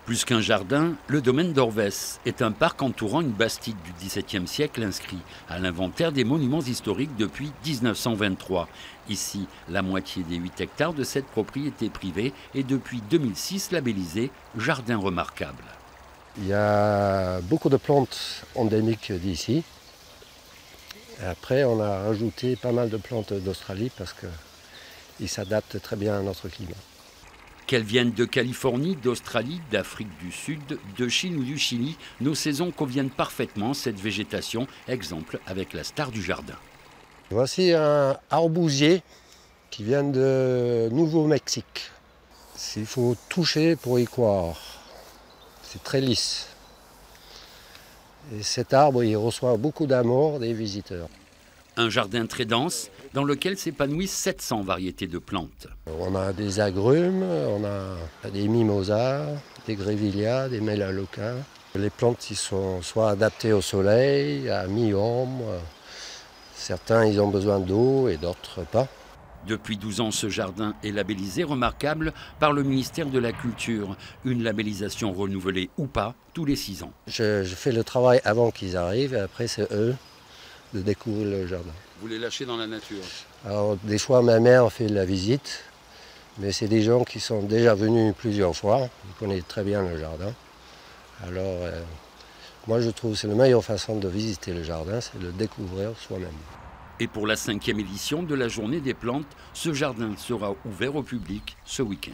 Plus qu'un jardin, le domaine d'Orvès est un parc entourant une bastide du XVIIe siècle inscrit à l'inventaire des monuments historiques depuis 1923. Ici, la moitié des 8 hectares de cette propriété privée est depuis 2006 labellisée Jardin remarquable. Il y a beaucoup de plantes endémiques d'ici. Après, on a rajouté pas mal de plantes d'Australie parce qu'ils s'adaptent très bien à notre climat. Qu'elles viennent de Californie, d'Australie, d'Afrique du Sud, de Chine ou du Chili, nos saisons conviennent parfaitement cette végétation, exemple avec la star du jardin. Voici un arbousier qui vient de Nouveau-Mexique. Il faut toucher pour y croire. C'est très lisse. Et cet arbre, il reçoit beaucoup d'amour des visiteurs. Un jardin très dense dans lequel s'épanouissent 700 variétés de plantes. On a des agrumes, on a des mimosas, des grevilleas, des mélaleucas. Les plantes ils sont soit adaptées au soleil, à mi-ombre. Certains ils ont besoin d'eau et d'autres pas. Depuis 12 ans, ce jardin est labellisé remarquable par le ministère de la Culture. Une labellisation renouvelée ou pas tous les 6 ans. Je fais le travail avant qu'ils arrivent et après c'est eux de découvrir le jardin. Vous les lâchez dans la nature? Alors des fois ma mère fait la visite, mais c'est des gens qui sont déjà venus plusieurs fois, ils connaissent très bien le jardin. Alors moi je trouve que c'est la meilleure façon de visiter le jardin, c'est de le découvrir soi-même. Et pour la 5e édition de la Journée des plantes, ce jardin sera ouvert au public ce week-end.